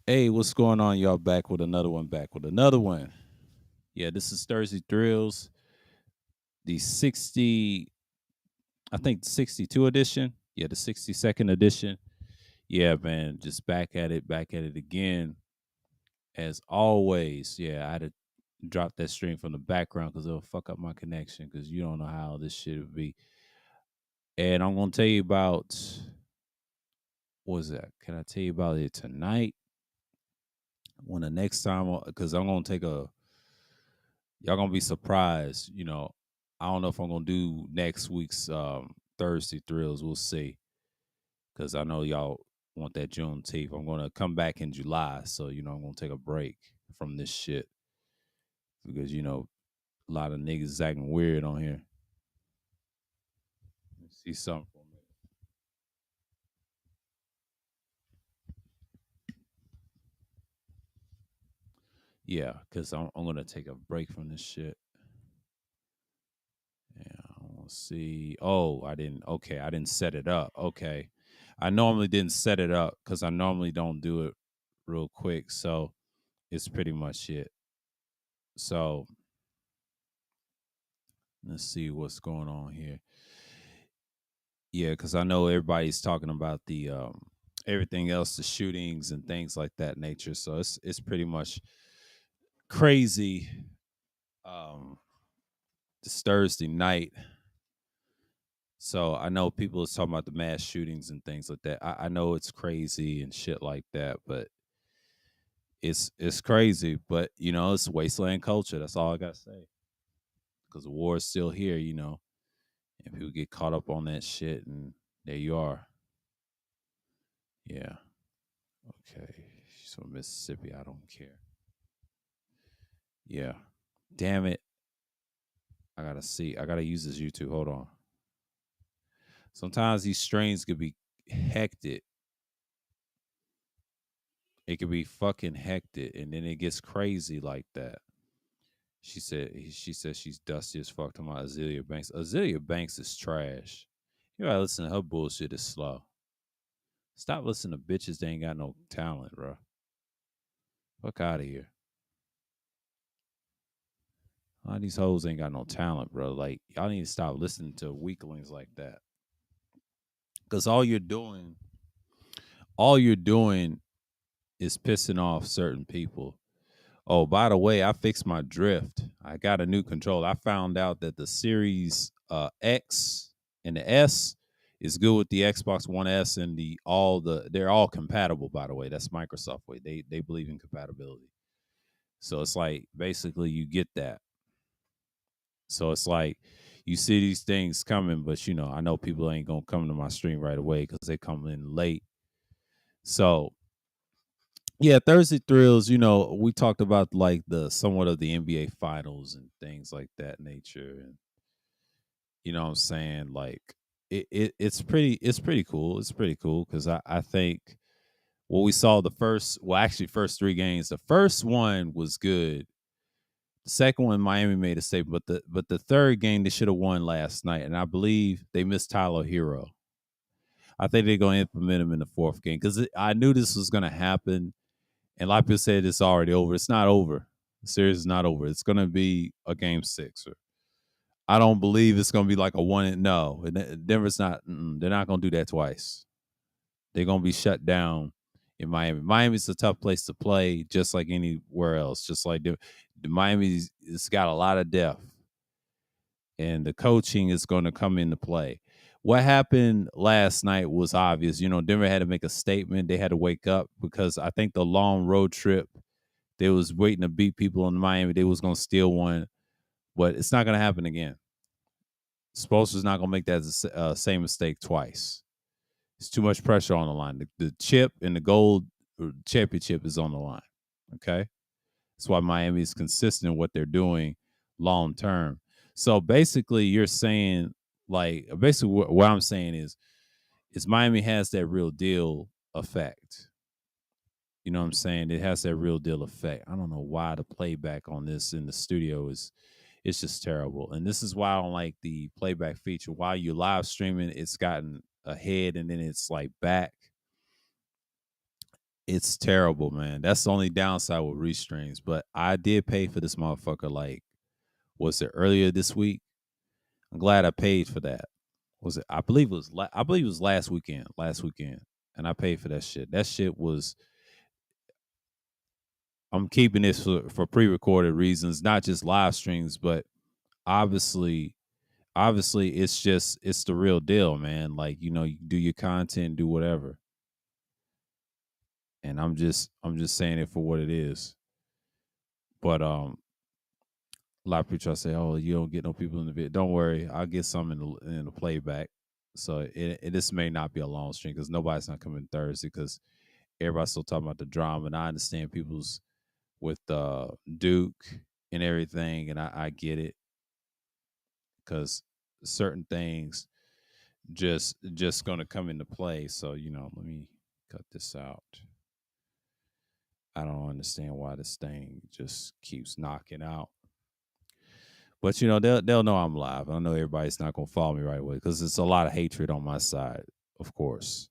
Hey, what's going on? Y'all back with another one, back with another one. Yeah, this is Thursday Thrills, the 60, I think 62 edition. Yeah, the 62nd edition. Yeah, man, just back at it again. As always, yeah, I had to drop that stream from the background because it'll fuck up my connection because you don't know how this shit would be. And I'm going to tell you about, what was that? Can I tell you about it tonight? When the next time, because I'm going to take a, y'all gonna be surprised. I don't know if I'm gonna do next week's Thursday thrills. We'll see, because I know y'all want that Juneteenth. I'm gonna come back in July, so I'm gonna take a break from this shit because a lot of niggas is acting weird on here. Let's see something for a minute. Yeah, because I'm gonna take a break from this shit. Yeah, I want to see. Oh, I didn't. Okay, I didn't set it up. Okay, I normally didn't set it up because I normally don't do it real quick. So it's pretty much it. So let's see what's going on here. Yeah, because I know everybody's talking about the everything else, the shootings and things like that nature. So it's pretty much crazy. Um, this Thursday night. So I know people is talking about the mass shootings and things like that. I know it's crazy and shit like that, but it's crazy. But it's wasteland culture. That's all I gotta say. Because the war is still here, and people get caught up on that shit, and there you are. Yeah. Okay. She's from Mississippi. I don't care. Yeah. Damn it. I gotta see. I gotta use this YouTube. Hold on. Sometimes these strains could be hectic. It could be fucking hectic, and then it gets crazy like that. She said she's dusty as fuck to my Azealia Banks. Azealia Banks is trash. You gotta listen to her bullshit is slow. Stop listening to bitches that ain't got no talent, bro. Fuck out of here. A lot of these hoes ain't got no talent, bro. Like y'all need to stop listening to weaklings like that. Cause all you're doing is pissing off certain people. Oh, by the way, I fixed my drift. I got a new controller. I found out that the Series X and the S is good with the Xbox One S and they're all compatible. By the way, that's Microsoft way. They believe in compatibility. So it's like basically you get that. So it's like you see these things coming, but I know people ain't gonna come to my stream right away because they come in late. So yeah, Thursday thrills. We talked about like the somewhat of the NBA finals and things like that nature, and what I'm saying, like it's pretty cool. It's pretty cool because I think what we saw the first three games. The first one was good. The second one, Miami made a statement, but the third game they should have won last night, and I believe they missed Tyler Hero. I think they're going to implement him in the fourth game because I knew this was going to happen. And like people said, it's already over. It's not over. The series is not over. It's going to be a game six. I don't believe it's going to be like a one. No, Denver's not. They're not going to do that twice. They're going to be shut down in Miami. Miami's a tough place to play, just like anywhere else. Just like Miami's, it's got a lot of depth, and the coaching is going to come into play. What happened last night was obvious. Denver had to make a statement. They had to wake up because I think the long road trip, they was waiting to beat people in Miami. They was going to steal one, but it's not going to happen again. Spoelstra's not going to make that same mistake twice. It's too much pressure on the line. The chip and the gold championship is on the line. Okay, that's why Miami is consistent in what they're doing long term. So basically, you're saying basically what I'm saying is Miami has that real deal effect. You know what I'm saying? It has that real deal effect. I don't know why the playback on this in the studio is it's just terrible. And this is why I don't like the playback feature. While you live streaming, it's gotten ahead and then it's like back. It's terrible, man. That's the only downside with restrains. But I did pay for this motherfucker. Like, was it earlier this week? I'm glad I paid for that. Was it? I believe it was. I believe it was last weekend. Last weekend, and I paid for that shit. That shit was. I'm keeping this for pre-recorded reasons, not just live streams, but obviously, it's the real deal, man. Like, you do your content, do whatever, and I'm just saying it for what it is. But a lot of people try to say, "Oh, you don't get no people in the video." Don't worry, I'll get some in the playback. So this may not be a long stream because nobody's not coming Thursday because everybody's still talking about the drama, and I understand people's with Duke and everything, and I get it because certain things just gonna come into play. So let me cut this out. I don't understand why this thing just keeps knocking out. But they'll know I'm live. I know everybody's not gonna follow me right away because it's a lot of hatred on my side, of course,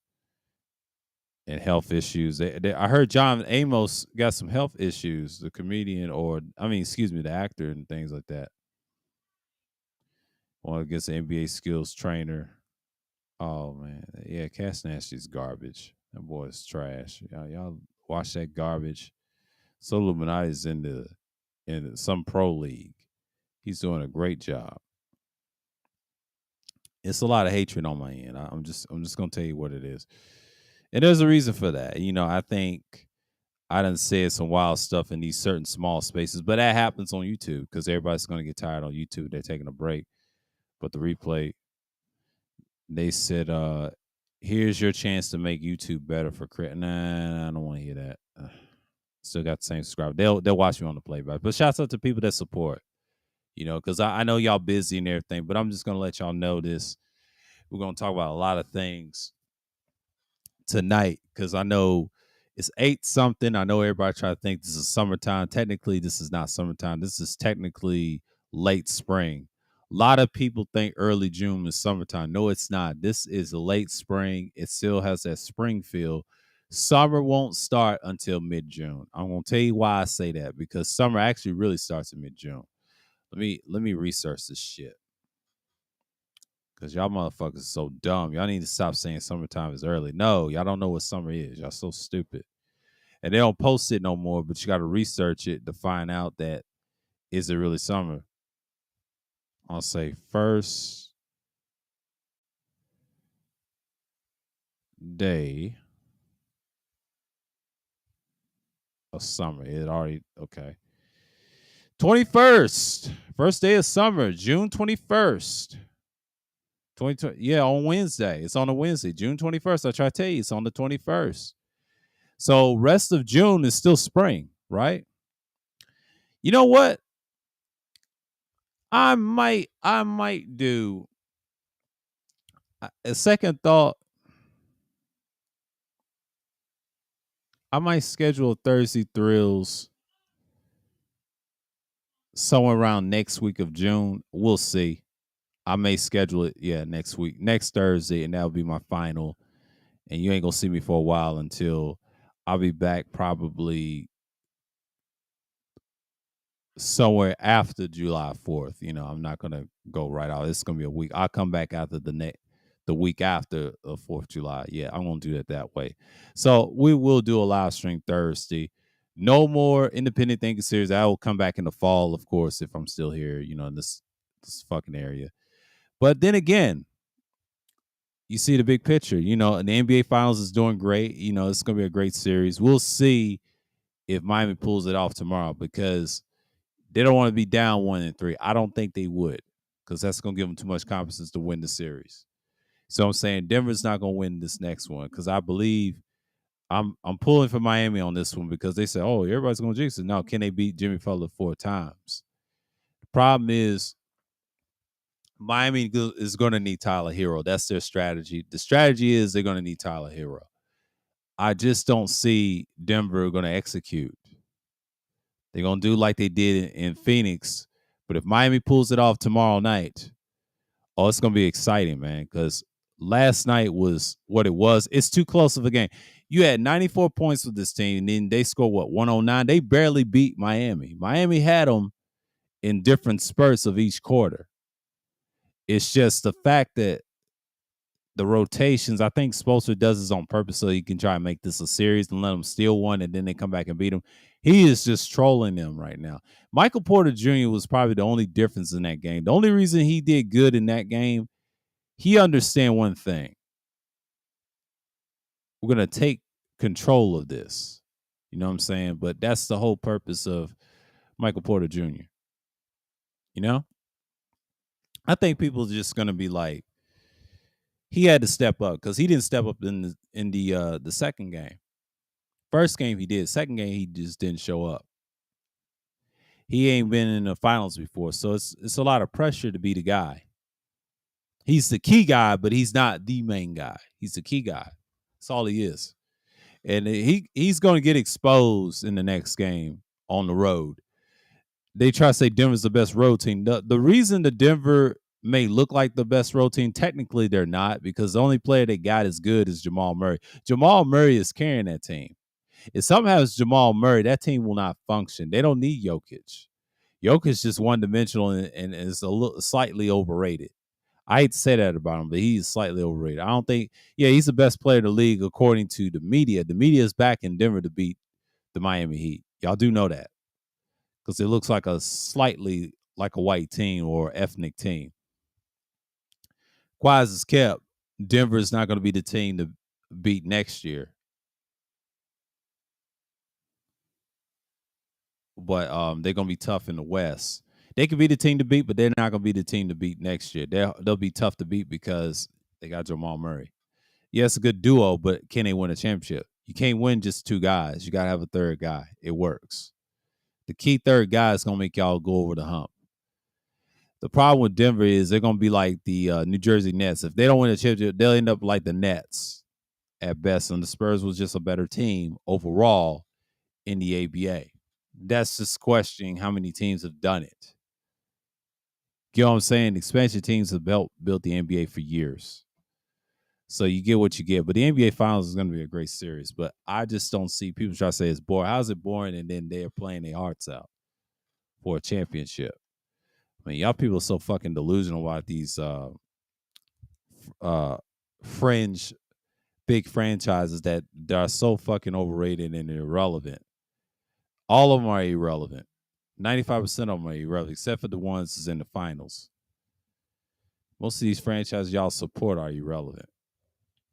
and health issues. I heard John Amos got some health issues, the comedian, or I mean, excuse me, the actor and things like that. One against the NBA skills trainer. Oh man, yeah, Cass Nasty's garbage. That boy's trash. Y'all watch that garbage. So Illuminati's in some pro league. He's doing a great job. It's a lot of hatred on my end. I'm just gonna tell you what it is, and there's a reason for that. I think I done said some wild stuff in these certain small spaces, but that happens on YouTube because everybody's gonna get tired on YouTube. They're taking a break, but the replay. They said, "Here's your chance to make YouTube better for crit." Nah, I don't want to hear that. Still got the same subscriber. They'll watch me on the playback. But shouts out to people that support. Because I know y'all busy and everything, but I'm just gonna let y'all know this. We're gonna talk about a lot of things tonight because I know it's 8 something. I know everybody try to think this is summertime. Technically, this is not summertime. This is technically late spring. A lot of people think early June is summertime. No, it's not. This is late spring. It still has that spring feel. Summer won't start until mid-June. I'm gonna tell you why I say that because summer actually really starts in mid-June. Let me research this shit. Cause y'all motherfuckers are so dumb. Y'all need to stop saying summertime is early. No, y'all don't know what summer is. Y'all so stupid. And they don't post it no more, but you got to research it to find out that is it really summer. I'll say first day of summer. It already okay. 21st. First day of summer, June 21st. 2020, yeah, on Wednesday. It's on a Wednesday, June 21st. I try to tell you, it's on the 21st. So rest of June is still spring, right? You know what? I might do a second thought. I might schedule Thursday Thrills somewhere around next week of June. We'll see. I may schedule it, yeah, next week, next Thursday, and that'll be my final. And you ain't gonna see me for a while until I'll be back probably somewhere after July 4th. I'm not gonna go right out. It's gonna be a week. I'll come back after the week after 4th of July. Yeah, I'm gonna do it that way. So we will do a live stream Thursday. No more independent thinking series. I will come back in the fall, of course, if I'm still here, in this fucking area. But then again, you see the big picture, and the NBA Finals is doing great. It's gonna be a great series. We'll see if Miami pulls it off tomorrow because they don't want to be down 1-3. I don't think they would because that's going to give them too much confidence to win the series. So I'm saying Denver's not going to win this next one because I believe I'm pulling for Miami on this one because they say, oh, everybody's going to jinx it. No, can they beat Jimmy Butler 4 times? The problem is Miami is going to need Tyler Hero. That's their strategy. The strategy is they're going to need Tyler Hero. I just don't see Denver going to execute. They're going to do like they did in Phoenix. But if Miami pulls it off tomorrow night, oh, it's going to be exciting, man, because last night was what it was. It's too close of a game. You had 94 points with this team, and then they scored what 109. They barely beat Miami. Miami had them in different spurts of each quarter. It's just the fact that the rotations, I think Spoelstra does this on purpose so he can try and make this a series and let them steal one and then they come back and beat him. He is just trolling them right now. Michael Porter Jr. was probably the only difference in that game. The only reason he did good in that game, he understand one thing. We're going to take control of this. You know what I'm saying? But that's the whole purpose of Michael Porter Jr. You know? I think people are just going to be like, he had to step up because he didn't step up in the second game. First game he did. Second game he just didn't show up. He ain't been in the finals before, so it's a lot of pressure to be the guy. He's the key guy, but he's not the main guy. He's the key guy. That's all he is. And he's going to get exposed in the next game on the road. They try to say Denver's the best road team. The reason the Denver may look like the best road team, technically they're not, because the only player they got is good is Jamal Murray. Jamal Murray is carrying that team. If something happens to Jamal Murray, that team will not function. They don't need Jokic. Jokic is just one-dimensional and is a little slightly overrated. I hate to say that about him, but he's slightly overrated. I don't think, he's the best player in the league according to the media. The media is back in Denver to beat the Miami Heat. Y'all do know that because it looks like a slightly like a white team or ethnic team. Quiet as kept, Denver is not going to be the team to beat next year. But they're going to be tough in the West. They could be the team to beat, but they're not going to be the team to beat next year. They'll be tough to beat because they got Jamal Murray. Yeah, it's a good duo, but can they win a championship? You can't win just two guys. You got to have a third guy. It works. The key third guy is going to make y'all go over the hump. The problem with Denver is they're going to be like the New Jersey Nets. If they don't win a championship, they'll end up like the Nets at best. And the Spurs was just a better team overall in the ABA. That's just questioning how many teams have done it. You know what I'm saying? Expansion teams have built the NBA for years. So you get what you get. But the NBA Finals is going to be a great series. But I just don't see people try to say it's boring. How's it boring? And then they're playing their hearts out for a championship. I mean, y'all people are so fucking delusional about these fringe big franchises that are so fucking overrated and irrelevant. All of them are irrelevant. 95% of them are irrelevant, except for the ones that's in the finals. Most of these franchises y'all support are irrelevant.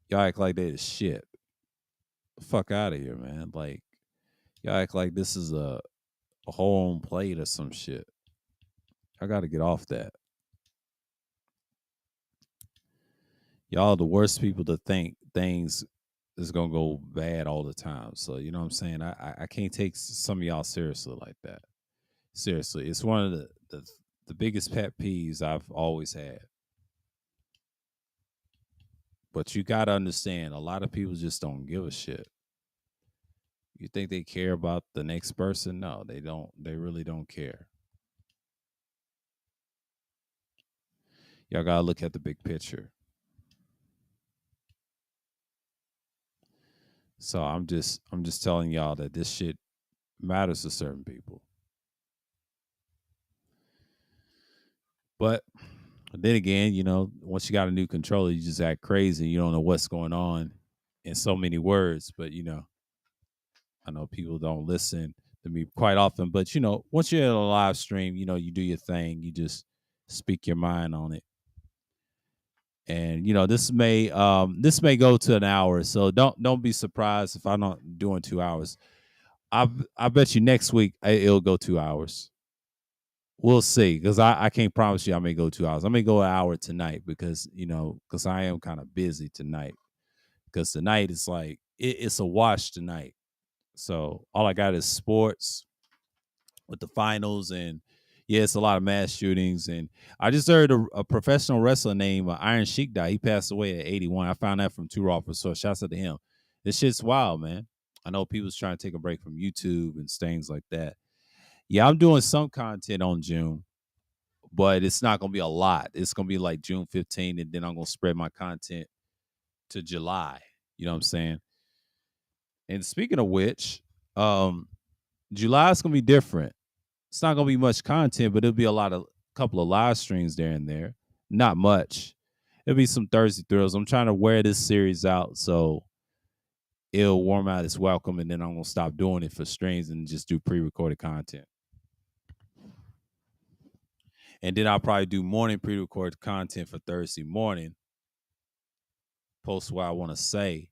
Y'all act like they the shit. The fuck out of here, man. Like, y'all act like this is a home plate or some shit. I got to get off that. Y'all are the worst people to think things is going to go bad all the time. So, you know what I'm saying? I can't take some of y'all seriously like that. Seriously. It's one of the biggest pet peeves I've always had. But you got to understand, a lot of people just don't give a shit. You think they care about the next person? No, they don't. They really don't care. Y'all got to look at the big picture. So I'm just telling y'all that this shit matters to certain people. But then again, you know, once you got a new controller, you just act crazy. You don't know what's going on in so many words. But, you know, I know people don't listen to me quite often. But, you know, once you're in a live stream, you know, you do your thing. You just speak your mind on it. And, you know, this may go to an hour. So don't be surprised if I'm not doing 2 hours. I bet you next week it'll go 2 hours. We'll see, because I can't promise you I may go 2 hours. I may go an hour tonight because I am kind of busy tonight. Because tonight it's like it's a wash tonight. So all I got is sports with the finals, and yeah, it's a lot of mass shootings. And I just heard a professional wrestler named Iron Sheik died. He passed away at 81. I found that from Two Raw for so shouts out to him. This shit's wild, man. I know people's trying to take a break from YouTube and things like that. Yeah, I'm doing some content on June, but it's not going to be a lot. It's going to be like June 15th, and then I'm going to spread my content to July. You know what I'm saying? And speaking of which, um, July is gonna be different. It's not gonna be much content, but it'll be a couple of live streams there and there. Not much. It'll be some Thursday thrills. I'm trying to wear this series out so it'll warm out its welcome, and then I'm gonna stop doing it for streams and just do pre-recorded content. And then I'll probably do morning pre-recorded content for Thursday morning. Post what I want to say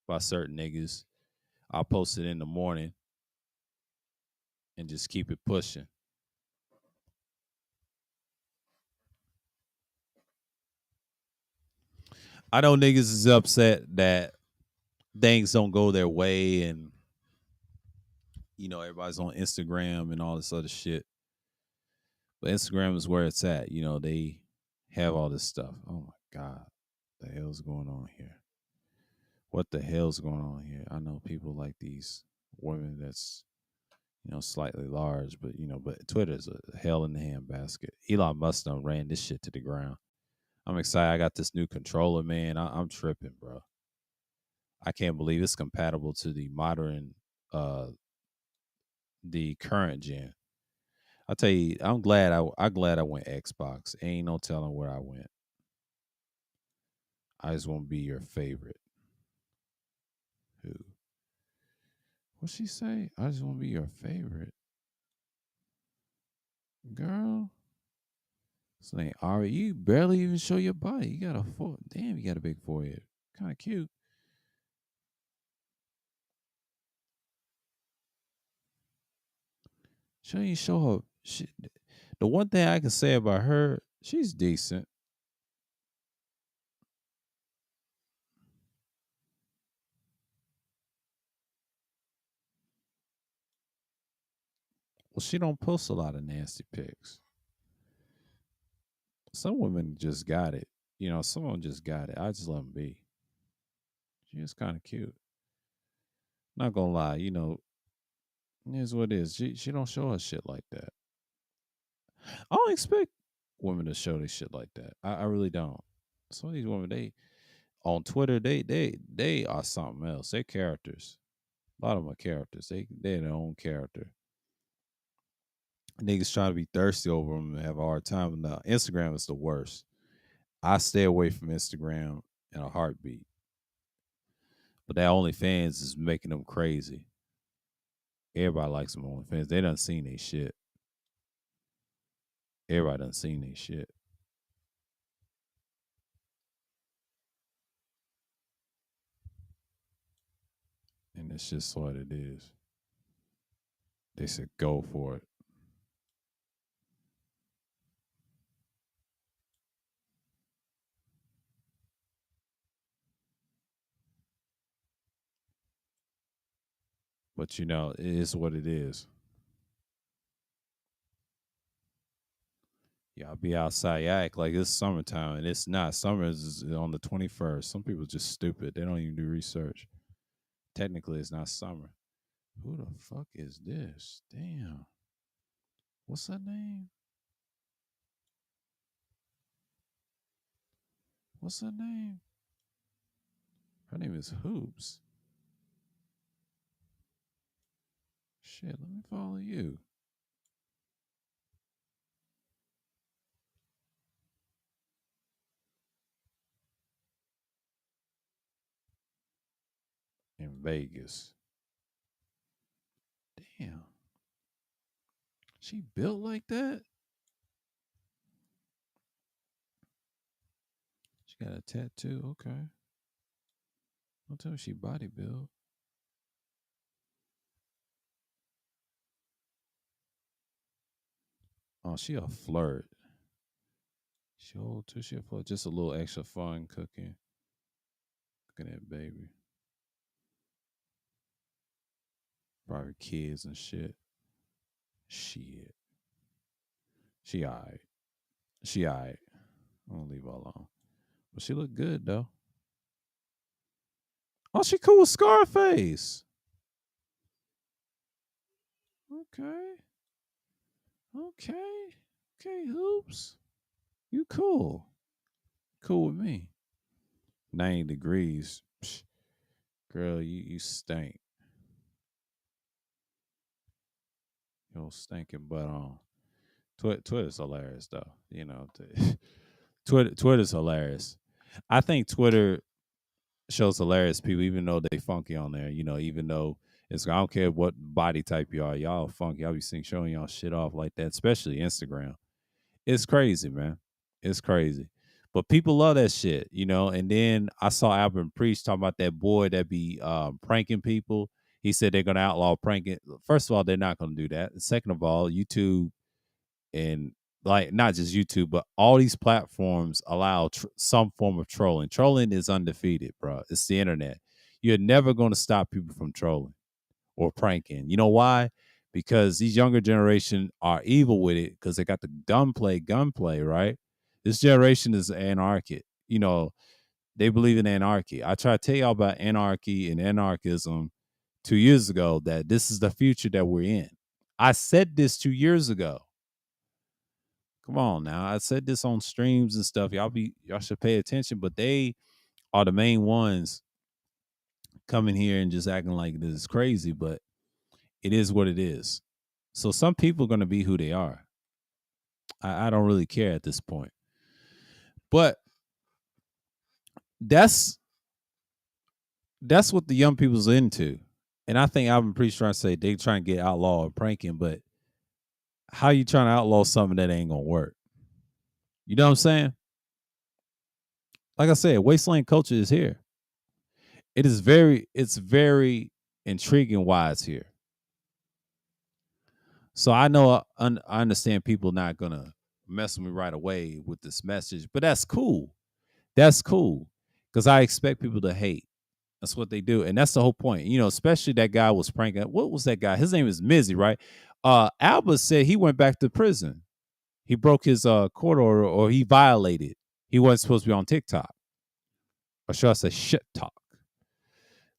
about certain niggas. I'll post it in the morning and just keep it pushing. I know niggas is upset that things don't go their way, and everybody's on Instagram and all this other shit. But Instagram is where it's at. They have all this stuff. Oh my God. The hell's going on here? What the hell's going on here? I know people like these women that's slightly large, but Twitter's a hell in the handbasket. Elon Musk done ran this shit to the ground. I'm excited. I got this new controller, man. I'm tripping, bro. I can't believe it's compatible to the current gen. I'll tell you, I'm glad I went Xbox. Ain't no telling where I went. I just want to be your favorite. Who? What'd she say? I just want to be your favorite. Girl. This ain't Ari. You barely even show your body. You got damn, you got a big forehead. Kind of cute. She ain't show her. The one thing I can say about her, she's decent. Well, she don't post a lot of nasty pics. Some women just got it. Some of them just got it. I just let them be. She is kind of cute. Not gonna lie, here's what it is. She don't show her shit like that. I don't expect women to show this shit like that. I really don't. Some of these women, they on Twitter, they are something else. They're characters. A lot of them are characters. They're their own character. Niggas try to be thirsty over them and have a hard time. Now, Instagram is the worst. I stay away from Instagram in a heartbeat. But that OnlyFans is making them crazy. Everybody likes them OnlyFans. They done seen they shit. Everybody done seen they shit. And it's just what it is. They said go for it. But it is what it is. Y'all be outside. You act like it's summertime, and it's not. Summer is on the 21st. Some people just stupid. They don't even do research. Technically, it's not summer. Who the fuck is this? Damn. What's her name? What's her name? Her name is Hoops. Shit, let me follow you. In Vegas. Damn. She built like that? She got a tattoo. Okay. Don't tell me she body built. Oh, she a flirt. She old too. She a flirt. Just a little extra fun cooking. Cooking that baby. Probably kids and shit. Shit. She alright. She alright. I'm gonna leave her alone. But she look good though. Oh, she cool with Scarface. Okay. Okay. Okay, Hoops. You cool. Cool with me. 90 degrees. Psh, girl, you stink. You stinking butt on. Twitter's hilarious though. Twitter's hilarious. I think Twitter shows hilarious people, even though they funky on there. Even though I don't care what body type you are, y'all funky. I'll be showing y'all shit off like that, especially Instagram. It's crazy, man. It's crazy. But people love that shit. And then I saw Albert Preach talking about that boy that be pranking people. He said they're gonna outlaw pranking. First of all, they're not gonna do that. Second of all, YouTube and like not just YouTube, but all these platforms allow some form of trolling. Trolling is undefeated, bro. It's the internet. You're never going to stop people from trolling or pranking. You know why? Because these younger generation are evil with it because they got the gunplay, right? This generation is anarchic. They believe in anarchy. I try to tell y'all about anarchy and anarchism 2 years ago that this is the future that we're in. I said this 2 years ago. Come on now. I said this on streams and stuff. Y'all should pay attention, but they are the main ones coming here and just acting like this is crazy, but it is what it is. So some people are gonna be who they are. I don't really care at this point. But that's what the young people's into. And I think Alvin Priest trying to say they trying to get outlaw or pranking, but how you trying to outlaw something that ain't gonna work? You know what I'm saying? Like I said, wasteland culture is here. It's very intriguing why it's here. So I know I understand people not gonna mess with me right away with this message, but that's cool. That's cool because I expect people to hate. That's what they do, and that's the whole point. Especially that guy was pranking. What was that guy? His name is Mizzy, right? Albert said he went back to prison. He broke his court order, or he violated. He wasn't supposed to be on TikTok, or should I say shit talk?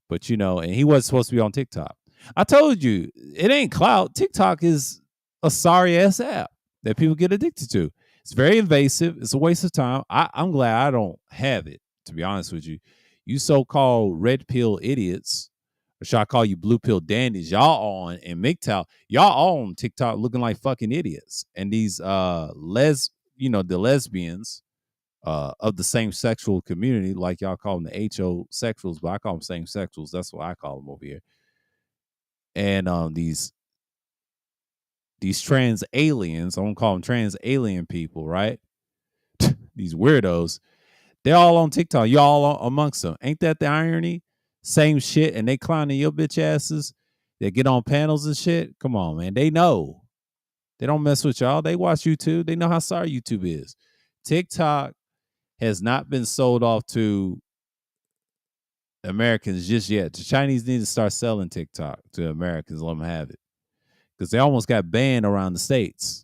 But and he wasn't supposed to be on TikTok. I told you, it ain't clout. TikTok is a sorry ass app that people get addicted to. It's very invasive. It's a waste of time. I'm glad I don't have it, to be honest with you. You so-called red pill idiots, or should I call you blue pill dandies, y'all on and MGTOW, y'all all on TikTok looking like fucking idiots. And these the lesbians of the same sexual community, like y'all call them the HO sexuals, but I call them same sexuals. That's what I call them over here. And these trans aliens, I won't call them trans alien people, right? These weirdos, they're all on TikTok. Y'all amongst them. Ain't that the irony? Same shit, and they clowning your bitch asses. They get on panels and shit. Come on, man. They know. They don't mess with y'all. They watch YouTube. They know how sorry YouTube is. TikTok has not been sold off to Americans just yet. The Chinese need to start selling TikTok to Americans. Let them have it. Because they almost got banned around the States.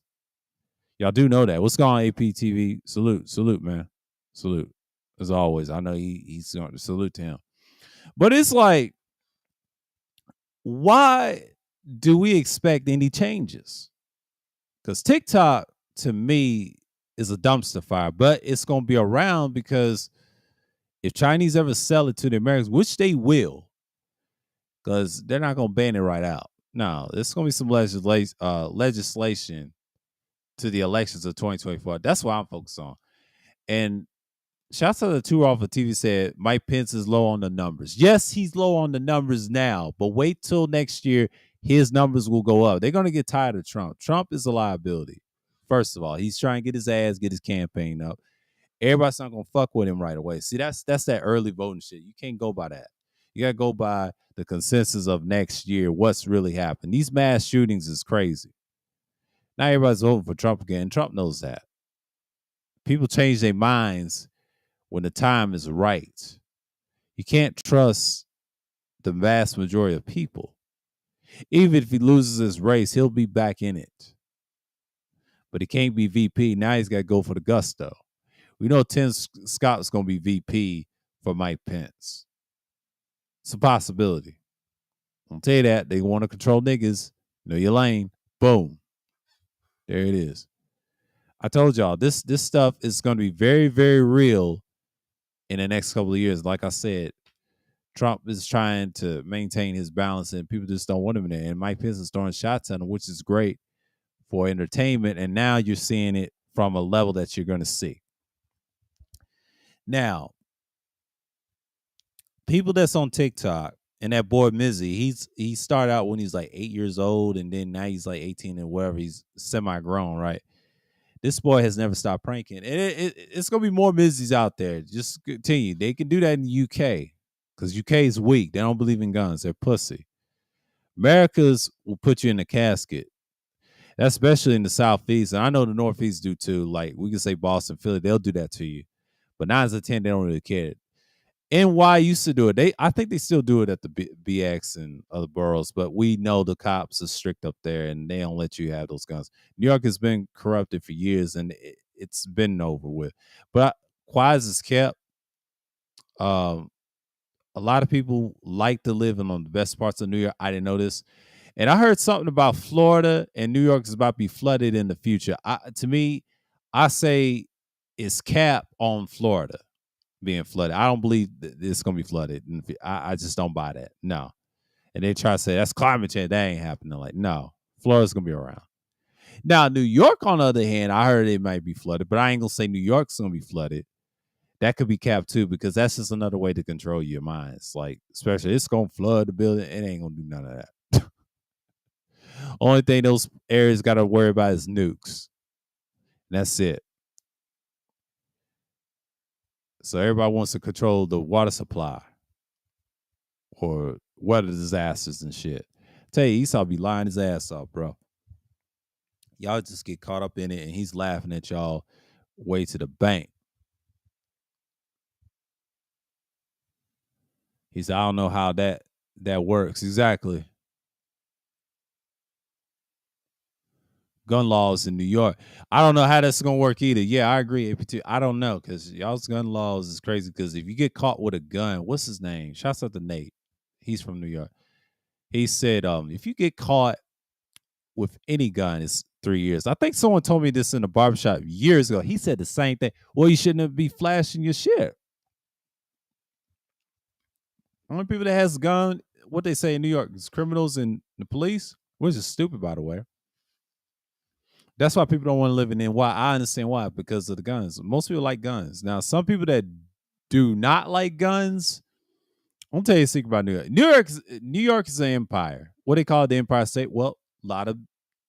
Y'all do know that. What's going on, APTV? Salute, man. Salute. As always. I know he's going to salute to him. But it's like, why do we expect any changes? Because TikTok, to me, is a dumpster fire. But it's going to be around because if Chinese ever sell it to the Americans, which they will, because they're not going to ban it right out. No, there's going to be some legislation to the elections of 2024. That's what I'm focused on. And shouts out to Two Off of TV said Mike Pence is low on the numbers. Yes, he's low on the numbers now, but wait till next year. His numbers will go up. They're going to get tired of Trump. Trump is a liability. First of all, he's trying to get his campaign up. Everybody's not going to fuck with him right away. See, that's that early voting shit. You can't go by that. You got to go by the consensus of next year, what's really happened. These mass shootings is crazy. Now everybody's voting for Trump again. Trump knows that. People change their minds when the time is right. You can't trust the vast majority of people. Even if he loses his race, he'll be back in it. But he can't be VP. Now he's got to go for the gusto. We know Tim Scott's going to be VP for Mike Pence. It's a possibility. I'll tell you that. They want to control niggas. Know your lane. Boom. There it is. I told y'all, this stuff is going to be very, very real in the next couple of years. Like I said, Trump is trying to maintain his balance, and people just don't want him there. And Mike Pence is throwing shots at him, which is great for entertainment. And now you're seeing it from a level that you're going to see. Now, people that's on TikTok and that boy Mizzy, he started out when he's like 8 years old, and then now he's like 18 and whatever. He's semi-grown, right? This boy has never stopped pranking, and it's gonna be more Mizzies out there. Just continue. They can do that in the UK because UK is weak. They don't believe in guns. They're pussy. America's will put you in a casket. That's especially in the Southeast, and I know the Northeast do too. Like we can say Boston, Philly, they'll do that to you. But 9 out of 10, they don't really care. NY used to do it. I think they still do it at the BX and other boroughs, but we know the cops are strict up there and they don't let you have those guns. New York has been corrupted for years and it's been over with. But quiet as it's kept, um, a lot of people like to live in on the best parts of New York. I didn't know this. And I heard something about Florida and New York is about to be flooded in the future. To me, I say it's cap on Florida being flooded. I don't believe it's going to be flooded. I just don't buy that. No. And they try to say that's climate change. That ain't happening. Like, no, Florida's going to be around. Now, New York, on the other hand, I heard it might be flooded, but I ain't going to say New York's going to be flooded. That could be capped too, because that's just another way to control your minds. Like, especially it's going to flood the building. It ain't going to do none of that. Only thing those areas got to worry about is nukes. And that's it. So everybody wants to control the water supply or weather disasters and shit. Tell you, Esau be lying his ass off, bro. Y'all just get caught up in it, and he's laughing at y'all way to the bank. He said, I don't know how that works. Exactly. Gun laws in New York. I don't know how that's gonna work either. Yeah, I agree. I don't know, because y'all's gun laws is crazy. Because if you get caught with a gun, what's his name? Shouts out to Nate. He's from New York. He said, if you get caught with any gun, it's 3 years. I think someone told me this in a barbershop years ago. He said the same thing. Well, you shouldn't be flashing your shit. Only people that has a gun, what they say in New York, is criminals and the police, which is stupid, by the way. That's why people don't want to live in NY. I understand why, because of the guns. Most people like guns. Now, some people that do not like guns, I'm gonna tell you a secret about New York. New York is an empire. What they call the Empire State? Well, a lot of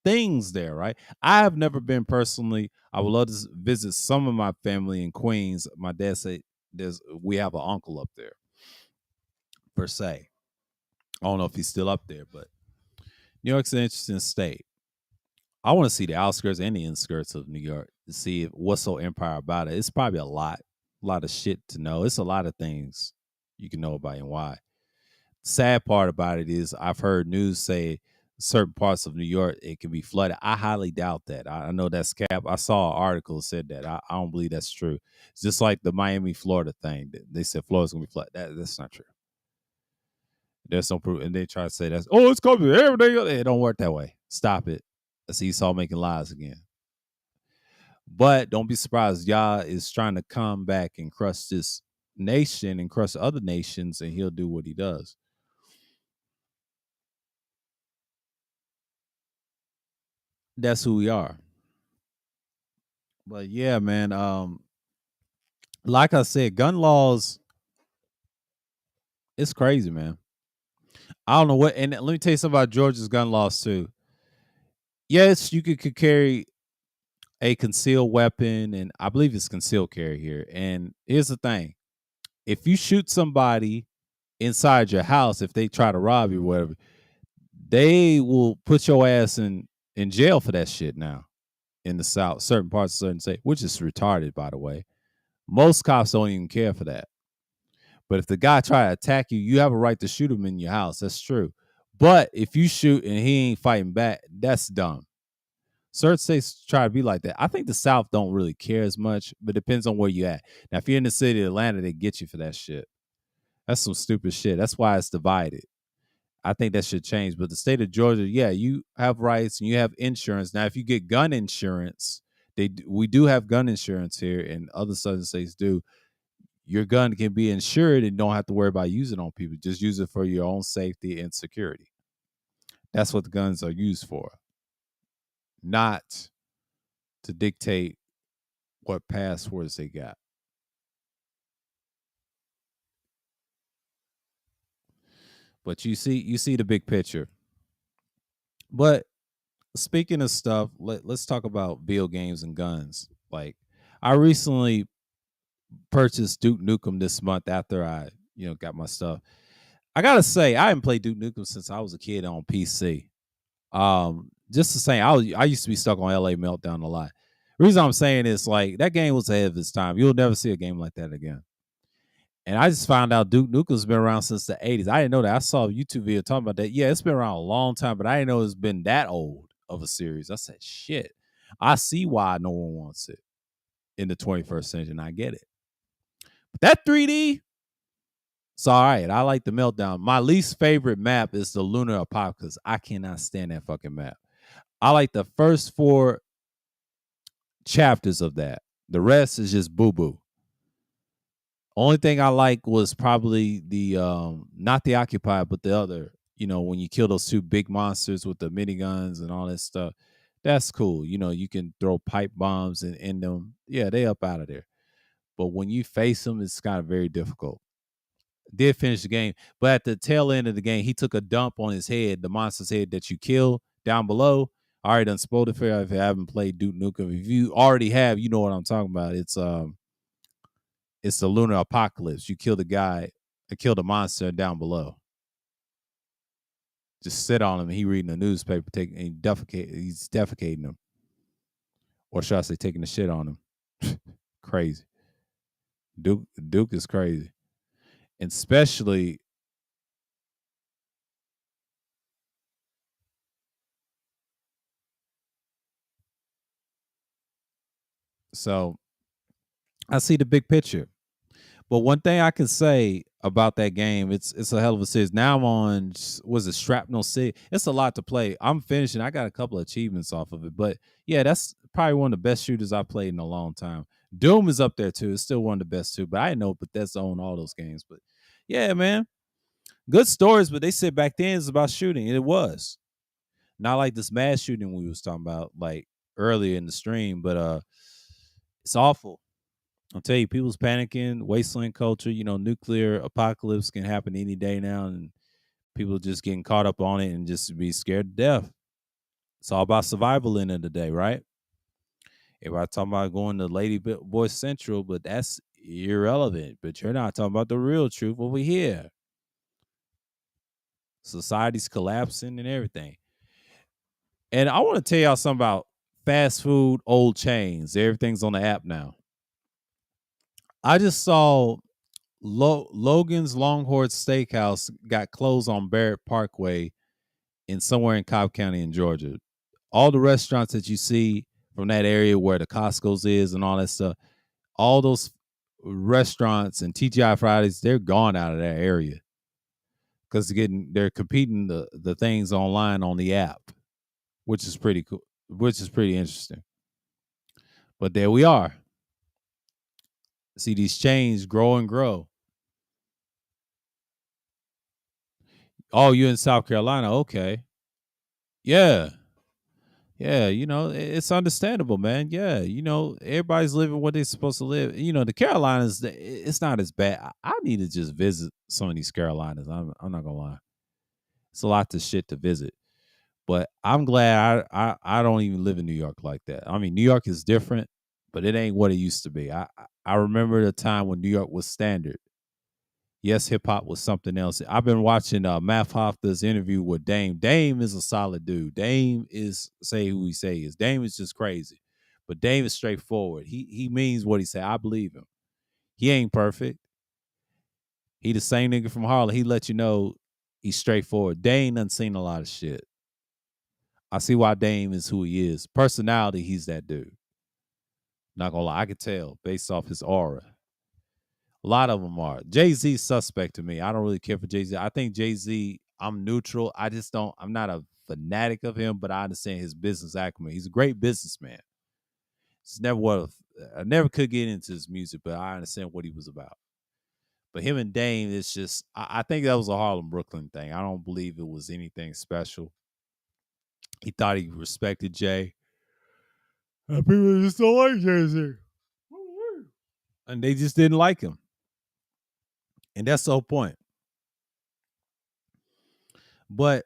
things there, right? I have never been personally. I would love to visit some of my family in Queens. My dad said we have an uncle up there, per se. I don't know if he's still up there, but New York's an interesting state. I want to see the outskirts and the inskirts of New York to see what's so empire about it. It's probably a lot of shit to know. It's a lot of things you can know about and why. Sad part about it is I've heard news say certain parts of New York it can be flooded. I highly doubt that. I know that's cap. I saw an article that said that. I don't believe that's true. It's just like the Miami, Florida thing. They said Florida's gonna be flooded. That's not true. There's no proof, and they try to say it's coming every day. It don't work that way. Stop it. That's Esau making lies again. But don't be surprised. Yah is trying to come back and crush this nation and crush other nations, and he'll do what he does. That's who we are. But yeah, man. Like I said, gun laws, it's crazy, man. I don't know what. And let me tell you something about Georgia's gun laws too. Yes, you could carry a concealed weapon, and I believe it's concealed carry here. And here's the thing: if you shoot somebody inside your house, if they try to rob you or whatever, they will put your ass in jail for that shit now in the South, certain parts of certain states, which is retarded, by the way. Most cops don't even care for that. But if the guy try to attack you, you have a right to shoot him in your house. That's true. But if you shoot and he ain't fighting back, that's dumb. Certain states try to be like that. I think the South don't really care as much, but it depends on where you at. Now, if you're in the city of Atlanta, they get you for that shit. That's some stupid shit. That's why it's divided. I think that should change. But the state of Georgia, yeah, you have rights and you have insurance. Now, if you get gun insurance, we do have gun insurance here, and other southern states do. your gun can be insured and don't have to worry about using it on people. Just use it for your own safety and security. That's what the guns are used for, not to dictate what passwords they got. But you see the big picture. But speaking of stuff, let's talk about video games and guns. Like I recently purchased Duke Nukem this month after I, got my stuff. I gotta say, I haven't played Duke Nukem since I was a kid on PC. Just the same, I used to be stuck on LA Meltdown a lot. The reason I'm saying is like that game was ahead of its time. You'll never see a game like that again. And I just found out Duke Nukem's been around since the 80s. I didn't know that. I saw a YouTube video talking about that. Yeah, it's been around a long time, but I didn't know it's been that old of a series. I said, shit. I see why no one wants it in the 21st century, and I get it. But that 3D, it's all right. I like the Meltdown. My least favorite map is the Lunar Apocalypse. I cannot stand that fucking map. I like the first 4 chapters of that. The rest is just boo boo. Only thing I like was probably the not the Occupy, but the other. When you kill those 2 big monsters with the miniguns and all that stuff, that's cool. You can throw pipe bombs and end them. Yeah, they up out of there. But when you face them, it's kind of very difficult. Did finish the game, but at the tail end of the game, he took a dump on his head, the monster's head that you kill down below. I already done spoiled it for you if you haven't played Duke Nukem. If you already have, you know what I'm talking about. It's the Lunar Apocalypse. You kill the guy, kill the monster down below. Just sit on him. And he reading the newspaper, he's defecating him, or should I say, taking the shit on him. Crazy. Duke is crazy, and especially so. I see the big picture. But one thing I can say about that game, it's a hell of a series. Now I'm on, was it Shrapnel City? It's a lot to play. I'm finishing. I got a couple of achievements off of it. But yeah, that's probably one of the best shooters I've played in a long time. Doom is up there too. It's still one of the best too. But I didn't know Bethesda owned all those games. But yeah, man, good stories. But they said back then it's about shooting. And it was not like this mass shooting we was talking about like earlier in the stream. But it's awful. I'll tell you, people's panicking, wasteland culture, nuclear apocalypse can happen any day now, and people just getting caught up on it and just be scared to death. It's all about survival in the day, right? Everybody talking about going to Lady Boy Central, but that's irrelevant. But you're not talking about the real truth over here. Society's collapsing and everything. And I want to tell y'all something about fast food, old chains. Everything's on the app now. I just saw Logan's Longhorn Steakhouse got closed on Barrett Parkway in somewhere in Cobb County in Georgia. All the restaurants that you see from that area where the Costco's is and all that stuff, all those restaurants and TGI Fridays, they're gone out of that area because they're competing the things online on the app, which is pretty cool, which is pretty interesting. But there we are. See these chains grow and grow. Oh, you're in South Carolina. Okay. Yeah. Yeah, it's understandable, man. Yeah, everybody's living what they're supposed to live. The Carolinas, it's not as bad. I need to just visit some of these Carolinas. I'm not gonna lie, it's a lot of shit to visit. But I'm glad I don't even live in New York like that. I mean, New York is different, but it ain't what it used to be. I remember the time when New York was standard. Yes, hip hop was something else. I've been watching Math Hoffa's interview with Dame. Dame is a solid dude. Dame is say who he say is. Dame is just crazy, but Dame is straightforward. He means what he say. I believe him. He ain't perfect. He the same nigga from Harlem. He let you know he's straightforward. Dame done seen a lot of shit. I see why Dame is who he is. Personality, he's that dude. Not gonna lie, I could tell based off his aura. A lot of them are. Jay-Z's suspect to me. I don't really care for Jay-Z. I think Jay-Z, I'm neutral. I'm not a fanatic of him, but I understand his business acumen. He's a great businessman. It's never what I never could get into his music, but I understand what he was about. But him and Dame, it's just I think that was a Harlem Brooklyn thing. I don't believe it was anything special. He thought he respected Jay. People just don't like Jay-Z. And they just didn't like him. And that's the whole point. But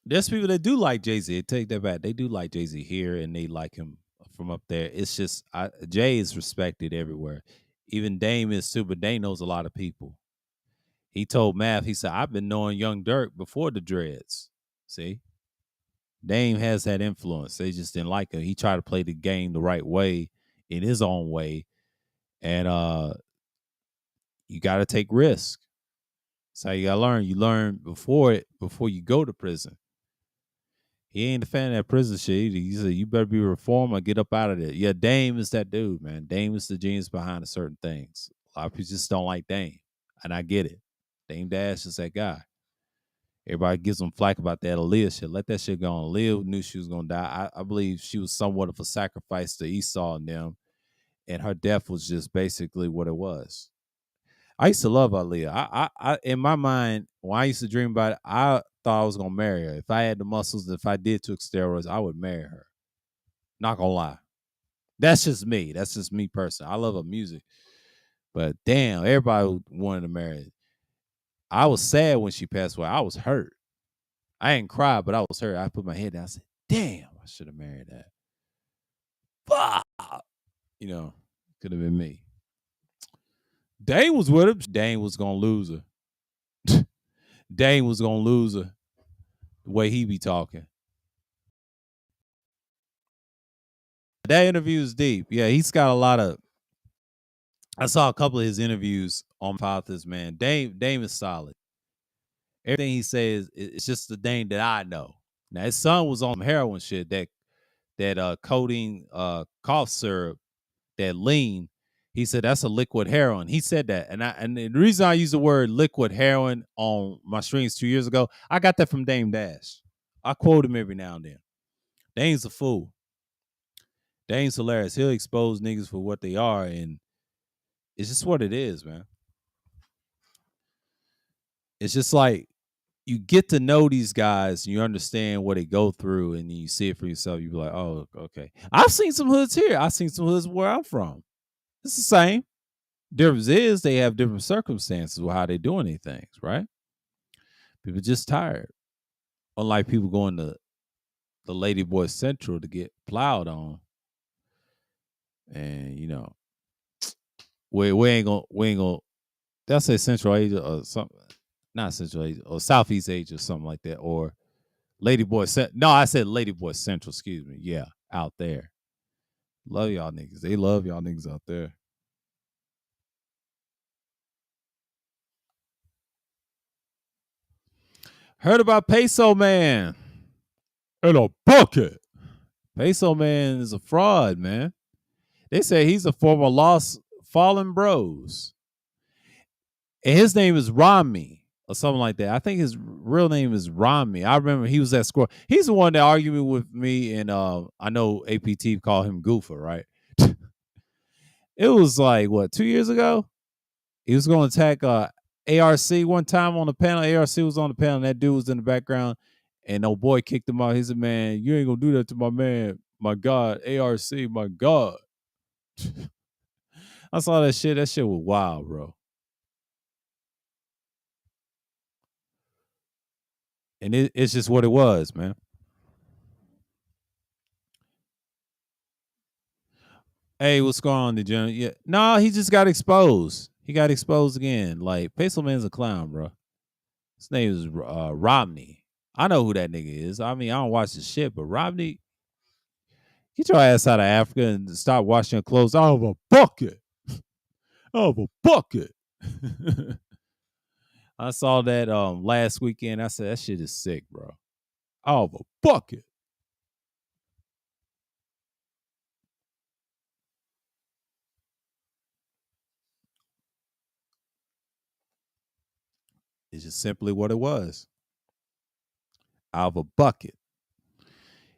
there's people that do like Jay-Z. Take that back. They do like Jay-Z here and they like him from up there. It's just Jay is respected everywhere. Even Dame is too, but Dame knows a lot of people. He told Math, he said, I've been knowing Young Dirk before the dreads. See? Dame has that influence. They just didn't like him. He tried to play the game the right way, in his own way. And you gotta take risk. That's how you gotta learn. You learn before you go to prison. He ain't a fan of that prison shit either. He said, you better be reformed or get up out of there. Yeah, Dame is that dude, man. Dame is the genius behind certain things. A lot of people just don't like Dame. And I get it. Dame Dash is that guy. Everybody gives him flack about that Aaliyah shit. Let that shit go on. Aaliyah knew she was going to die. I believe she was somewhat of a sacrifice to Esau and them. And her death was just basically what it was. I used to love Aaliyah. I in my mind, when I used to dream about it, I thought I was going to marry her. If I had the muscles, if I did took steroids, I would marry her. Not going to lie. That's just me. That's just me personally. I love her music. But damn, everybody wanted to marry her. I was sad when she passed away. I was hurt. I didn't cry, but I was hurt. I put my head down. I said, damn, I should have married that. Fuck. You know, could have been me. Dane was with him. Dane was going to lose her. Dane was going to lose her the way he be talking. That interview is deep. Yeah, he's got a lot of. I saw a couple of his interviews on Fathers, man. Dame is solid. Everything he says, it's just the Dame that I know. Now his son was on heroin shit, that codeine cough syrup, that lean. He said that's a liquid heroin. He said that, and the reason I use the word liquid heroin on my streams 2 years ago, I got that from Dame Dash. I quote him every now and then. Dame's a fool. Dame's hilarious. He'll expose niggas for what they are, and it's just what it is, man. It's just like you get to know these guys, and you understand what they go through, and you see it for yourself. You be like, oh, okay. I've seen some hoods here. I've seen some hoods where I'm from. It's the same. Difference is they have different circumstances with how they doing these things, right? People just tired. Unlike people going to the Lady Boy Central to get plowed on. And you know, we ain't gonna that's say Central Asia or something, not Central Asia or Southeast Asia or something like that, or Lady Boy no, I said Lady Boy Central, excuse me. Yeah, out there. Love y'all niggas. They love y'all niggas out there. Heard about Peso Man in a bucket. Peso Man is a fraud, man. They say he's a former lost fallen bros. And his name is Rami or something like that. I think his real name is Rami. I remember he was at Score. He's the one that argued with me, and I know APT called him Goofer, right? It was like, what, 2 years ago? He was going to attack ARC one time on the panel. ARC was on the panel, and that dude was in the background, and no boy kicked him out. He said, man, you ain't going to do that to my man. My God, ARC, my God. I saw that shit. That shit was wild, bro. And it's just what it was, man. Hey, what's going on, Degenerate? Yeah, no, he just got exposed. He got exposed again. Like Peso Man's a clown, bro. His name is Romney. I know who that nigga is. I mean, I don't watch his shit, but Romney, get your ass out of Africa and stop washing your clothes out of a bucket. Out of a bucket. I saw that last weekend. I said that shit is sick, bro. Out of a bucket. It's just simply what it was. Out of a bucket.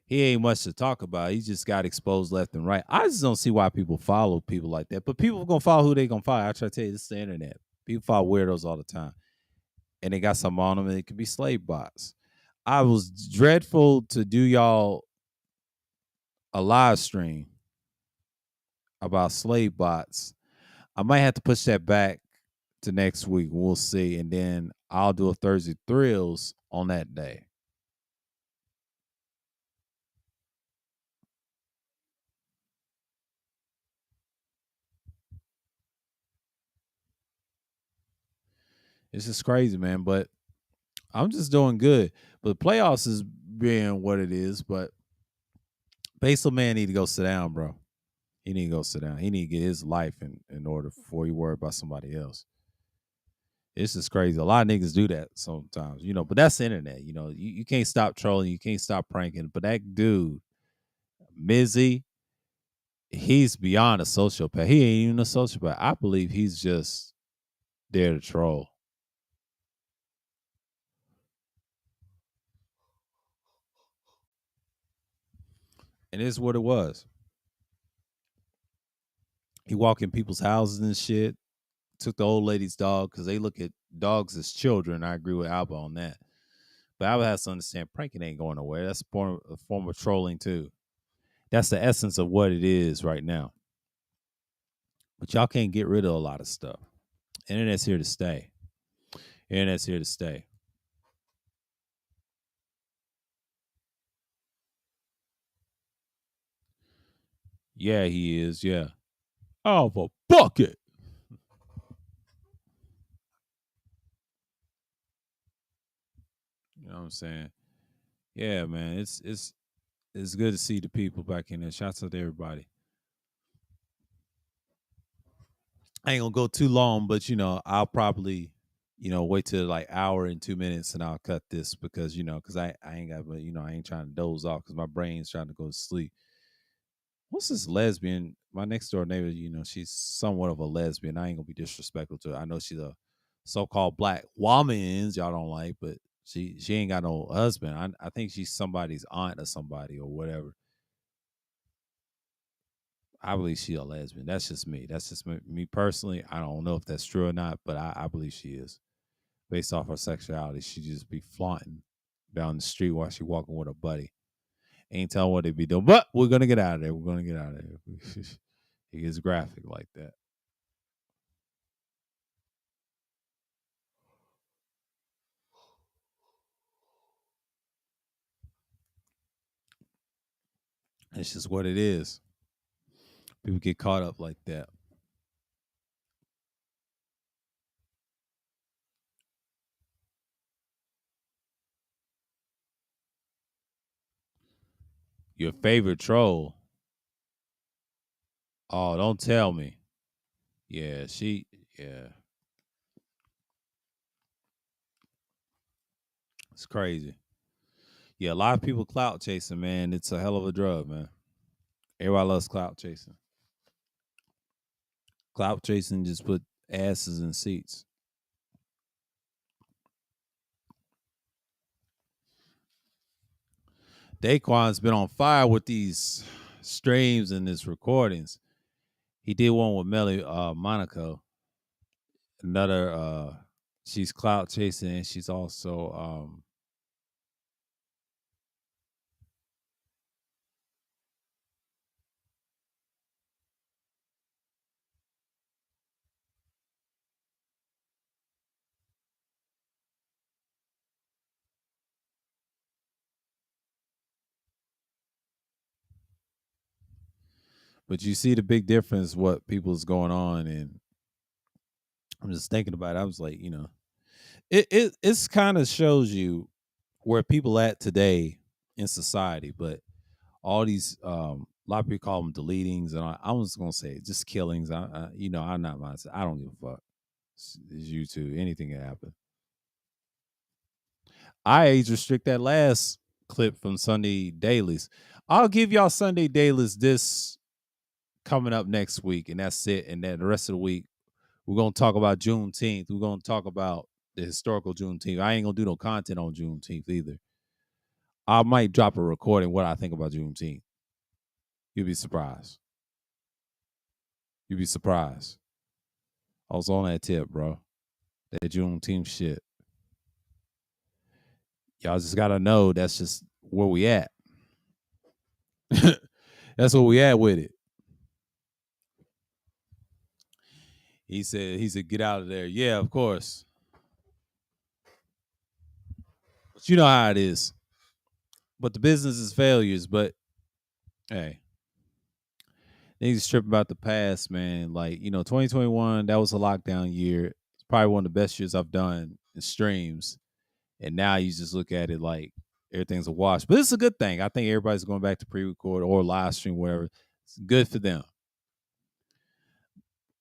He ain't much to talk about. He just got exposed left and right. I just don't see why people follow people like that. But people are gonna follow who they gonna follow. I try to tell you, this is the internet. People follow weirdos all the time, and they got something on them, and it could be slave bots. I was dreadful to do y'all a live stream about slave bots. I might have to push that back to next week. We'll see, and then I'll do a Thursday Thrills on that day. It's just crazy, man. But I'm just doing good. But the playoffs is being what it is. But Basil man need to go sit down, bro. He need to go sit down. He need to get his life in order before he worry about somebody else. It's just crazy. A lot of niggas do that sometimes, but that's the internet. You can't stop trolling. You can't stop pranking. But that dude, Mizzy, he's beyond a sociopath. He ain't even a sociopath. I believe he's just there to troll. And it's what it was. He walked in people's houses and shit. Took the old lady's dog because they look at dogs as children. I agree with Alba on that. But Alba has to understand pranking ain't going nowhere. That's a form of trolling too. That's the essence of what it is right now. But y'all can't get rid of a lot of stuff. Internet's here to stay. Internet's here to stay. Yeah, he is. Yeah. Oh, for bucket. You know what I'm saying? Yeah, man. It's good to see the people back in there. Shouts out to everybody. I ain't gonna go too long, but I'll probably, wait till like hour and 2 minutes and I'll cut this because I ain't got, but I ain't trying to doze off because my brain's trying to go to sleep. What's this lesbian? My next door neighbor, she's somewhat of a lesbian. I ain't gonna be disrespectful to her. I know she's a so-called black woman y'all don't like, but she ain't got no husband. I think she's somebody's aunt or somebody or whatever. I believe she a lesbian. That's just me. That's just me personally. I don't know if that's true or not, but I believe she is. Based off her sexuality, she just be flaunting down the street while she walking with her buddy. Ain't telling what they be doing, but we're gonna get out of there. We're gonna get out of there. He gets graphic like that. It's just what it is. People get caught up like that. Your favorite troll? Oh, don't tell me. Yeah, she. Yeah, it's crazy. Yeah, a lot of people clout chasing, man. It's a hell of a drug, man. Everybody loves clout chasing. Clout chasing just put asses in seats. Daquan's been on fire with these streams and his recordings. He did one with Melly Monaco. Another she's clout chasing and she's also but you see the big difference what people's going on, and I'm just thinking about it. I was like, it's kind of shows you where people at today in society, but all these a lot of people call them deletings, and I was gonna say just killings. I'm not myself. I don't give a fuck. It's you too. Anything can happen. I age restrict that last clip from Sunday dailies. I'll give y'all Sunday dailies this coming up next week, and that's it. And then the rest of the week, we're gonna talk about Juneteenth. We're gonna talk about the historical Juneteenth. I ain't gonna do no content on Juneteenth either. I might drop a recording what I think about Juneteenth. You'll be surprised. You'll be surprised. I was on that tip, bro. That Juneteenth shit. Y'all just gotta know that's just where we at. That's where we at with it. He said, get out of there. Yeah, of course. But you know how it is. But the business is failures. But hey, niggas tripping about the past, man. Like, 2021, that was a lockdown year. It's probably one of the best years I've done in streams. And now you just look at it like everything's a wash. But it's a good thing. I think everybody's going back to pre-record or live stream, whatever. It's good for them.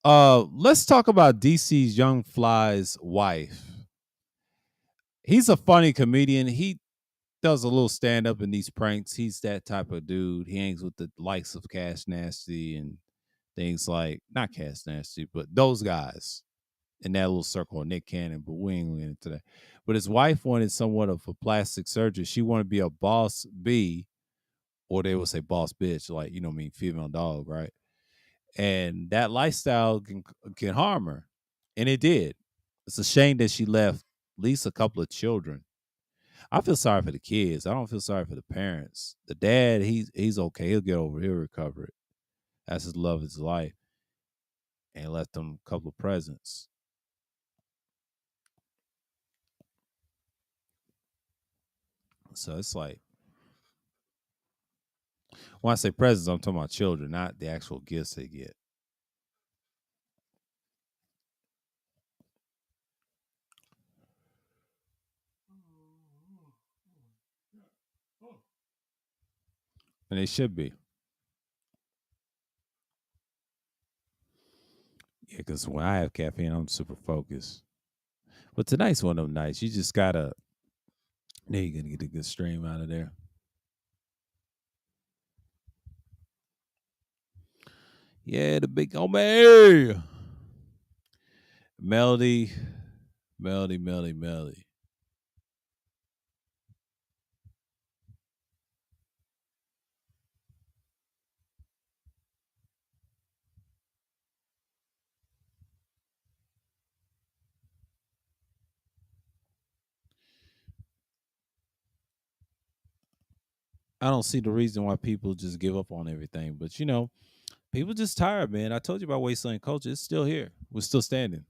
Let's talk about DC's Young Fly's wife. He's a funny comedian. He does a little stand up in these pranks. He's that type of dude. He hangs with the likes of Cash Nasty and things like, not Cash Nasty, but those guys in that little circle of Nick Cannon. But we ain't going into that. But his wife wanted somewhat of a plastic surgery. She wanted to be a boss B, or they would say boss bitch, like, female dog, right? And that lifestyle can harm her, and it did. It's a shame that she left at least a couple of children. I feel sorry for the kids. I don't feel sorry for the parents. The dad, he's okay. He'll get over it. He'll recover it. That's his love of his life. And left them a couple of presents. So it's like, when I say presents, I'm talking about children, not the actual gifts they get. And they should be. Yeah, because when I have caffeine, I'm super focused. But tonight's one of them nights. You just gotta, now you're gonna get a good stream out of there. Yeah, the big homie. Melody, Melody. I don't see the reason why people just give up on everything. But people just tired, man. I told you about wasteland culture. It's still here. We're still standing.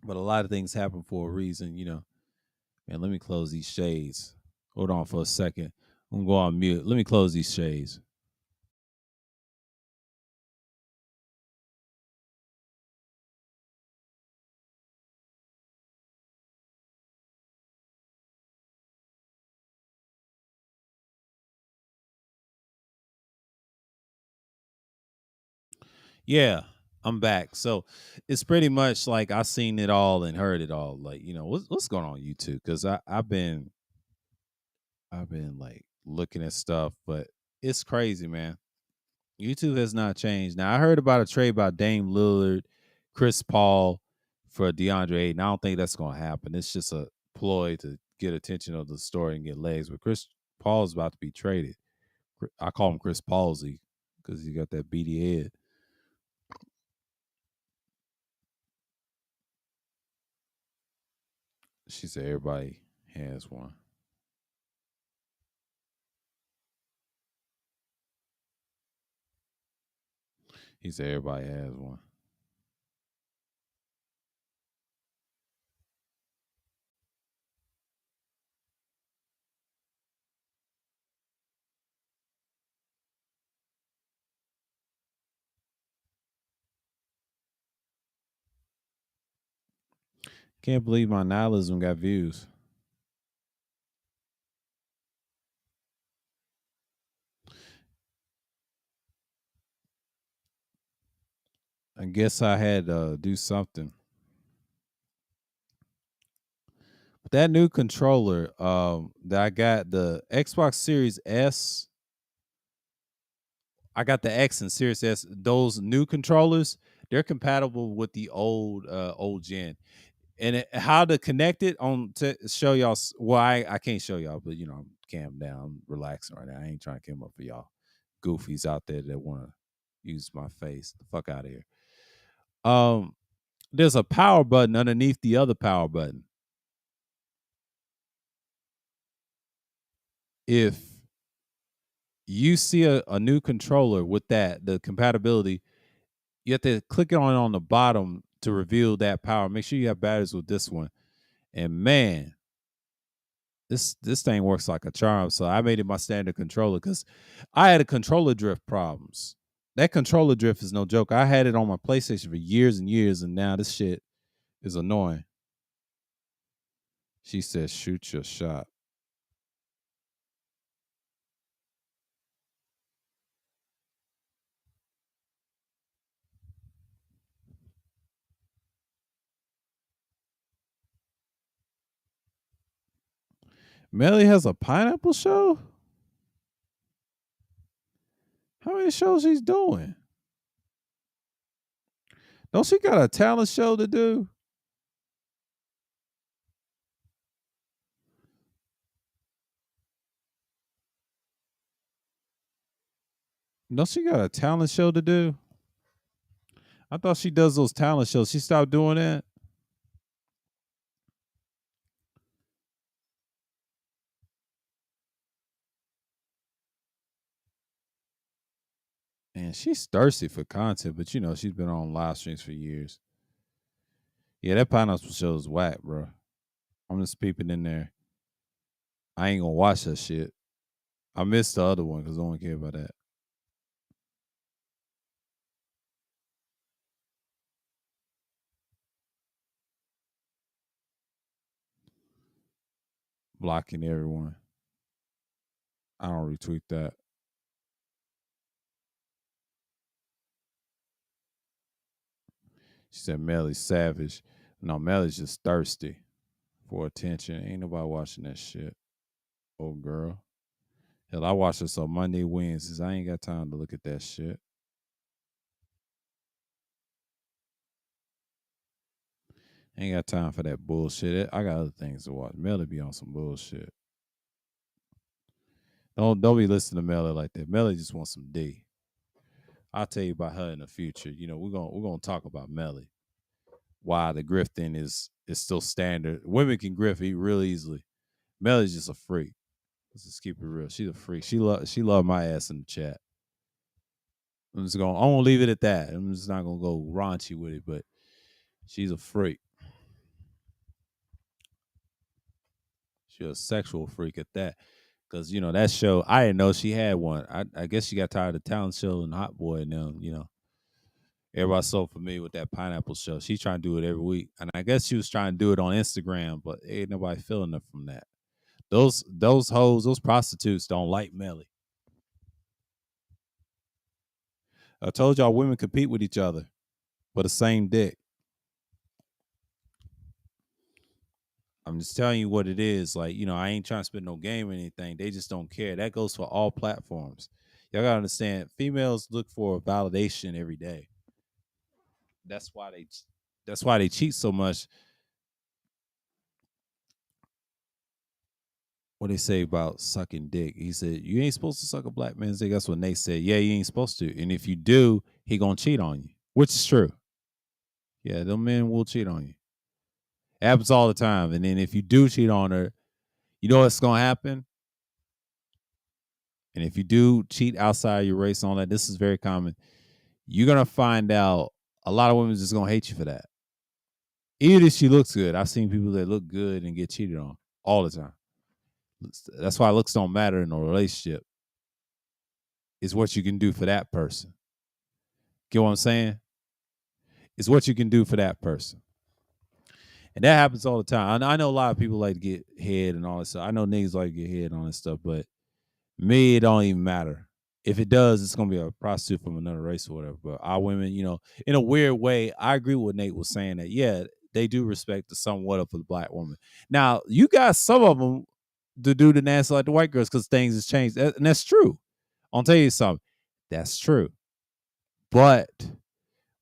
But a lot of things happen for a reason. Man, let me close these shades. Hold on for a second. I'm gonna go on mute. Let me close these shades. Yeah, I'm back. So it's pretty much like I seen it all and heard it all. Like, what's going on YouTube? Because I've been like looking at stuff, but it's crazy, man. YouTube has not changed. Now I heard about a trade by Dame Lillard, Chris Paul for DeAndre Ayton. I don't think that's gonna happen. It's just a ploy to get attention of the story and get legs. But Chris Paul is about to be traded. I call him Chris Palsy because he got that beady head. She said everybody has one. He said everybody has one. Can't believe my nihilism got views. I guess I had to do something. But that new controller that I got, the Xbox Series S, I got the X and Series S. Those new controllers, they're compatible with the old gen. And how to connect it on to show y'all. Well, I can't show y'all, but I'm calm down, I'm relaxing right now. I ain't trying to come up for y'all goofies out there that want to use my face. The fuck out of here. Um, There's a power button underneath the other power button. If you see a new controller with that, the compatibility, you have to click on the bottom to reveal that power. Make sure you have batteries with this one. And man, this thing works like a charm. So I made it my standard controller because I had a controller drift problems. That controller drift is no joke. I had it on my PlayStation for years and years, and now this shit is annoying. She says, "Shoot your shot." Melly has a pineapple show. How many shows she's doing? Don't she got a talent show to do? Don't she got a talent show to do? I thought she does those talent shows. She stopped doing that. And she's thirsty for content, but you know she's been on live streams for years. Yeah, that pineapple show is whack, bro. I'm just peeping in there. I ain't gonna watch that shit. I missed the other one because I don't care about that. Blocking everyone. I don't retweet that. She said Melly's savage. No, Melly's just thirsty for attention. Ain't nobody watching that shit. Oh girl. Hell, I watch this on Monday, Wednesdays. I ain't got time to look at that shit. Ain't got time for that bullshit. I got other things to watch. Melly be on some bullshit. Don't be listening to Melly like that. Melly just wants some D. I'll tell you about her in the future. You know, we're gonna talk about Melly. Why the grifting is still standard. Women can grift real easily. Melly's just a freak. Let's just keep it real. She's a freak. She loved my ass in the chat. I'm gonna leave it at that. I'm just not gonna go raunchy with it, but she's a freak. She's a sexual freak at that. Cause you know that show, I didn't know she had one. I guess she got tired of the talent show and Hot Boy and them. You know, everybody's so familiar with that pineapple show. She's trying to do it every week, and I guess she was trying to do it on Instagram, but ain't nobody feeling her from that. Those hoes, those prostitutes don't like Melly. I told y'all women compete with each other for the same dick. I'm just telling you what it is. Like, you know, I ain't trying to spit no game or anything. They just don't care. That goes for all platforms. Y'all gotta understand, females look for validation every day. That's why they cheat so much. What they say about sucking dick. He said, you ain't supposed to suck a black man's dick. That's what Nate said. Yeah, you ain't supposed to. And if you do, he gonna cheat on you. Which is true. Yeah, them men will cheat on you. It happens all the time. And then if you do cheat on her, you know what's gonna happen? And if you do cheat outside your race and all that, this is very common. You're gonna find out a lot of women just gonna hate you for that. Even if she looks good. I've seen people that look good and get cheated on all the time. That's why looks don't matter in a relationship. It's what you can do for that person. Get what I'm saying? It's what you can do for that person. And that happens all the time. I know a lot of people like to get head and all this stuff. I know niggas like to get head on this stuff, but me, it don't even matter. If it does, it's gonna be a prostitute from another race or whatever. But our women, you know, in a weird way, I agree with what Nate was saying that yeah, they do respect the somewhat of the black woman. Now, you got some of them to do the nasty like the white girls because things has changed, and that's true. I'll tell you something, that's true. But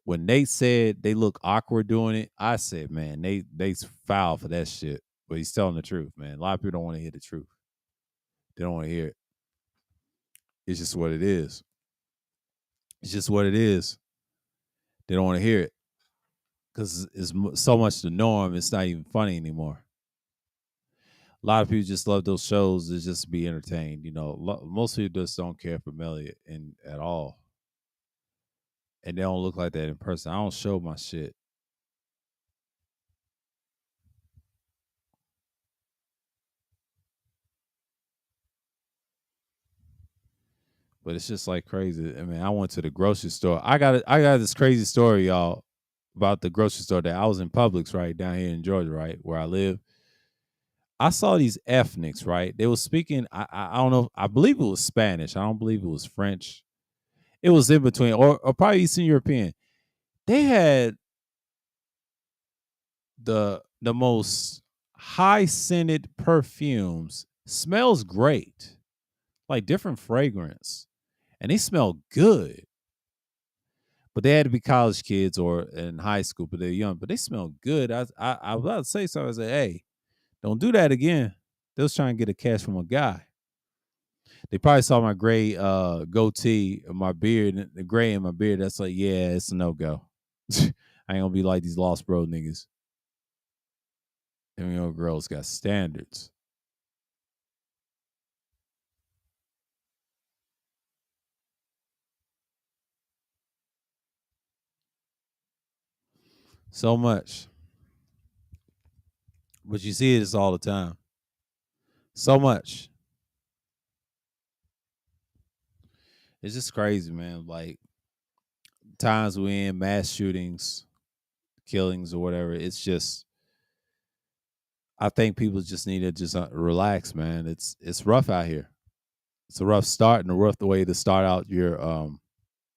when Nate said they look awkward doing it, I said, man, they's foul for that shit. But he's telling the truth, man. A lot of people don't want to hear the truth. They don't want to hear it. It's just what it is. It's just what it is. They don't want to hear it because it's so much the norm. It's not even funny anymore. A lot of people just love those shows to just be entertained. Most people just don't care for Melly at all, and they don't look like that in person. I don't show my shit, but it's just like crazy. I mean, I went to the grocery store. I got this crazy story, y'all, about the grocery store that I was in Publix, right down here in Georgia, right where I live. I saw these ethnics, right? They were speaking. I don't know. I believe it was Spanish. I don't believe it was French. It was in between, or probably Eastern European. They had the most high scented perfumes. Smells great, like different fragrance, and they smell good. But they had to be college kids or in high school, but they're young. But they smell good. I was about to say something. I said, "Hey, don't do that again." They was trying to get a cash from a guy. They probably saw my gray goatee, my beard, the gray in my beard. That's like, yeah, it's a no go. I ain't gonna be like these lost bro niggas. Them girls got standards. So much. But you see this all the time. So much. It's just crazy, man. Like times we in mass shootings, killings, or whatever. It's just I think people just need to just relax, man. It's rough out here. It's a rough start and a rough way to start out your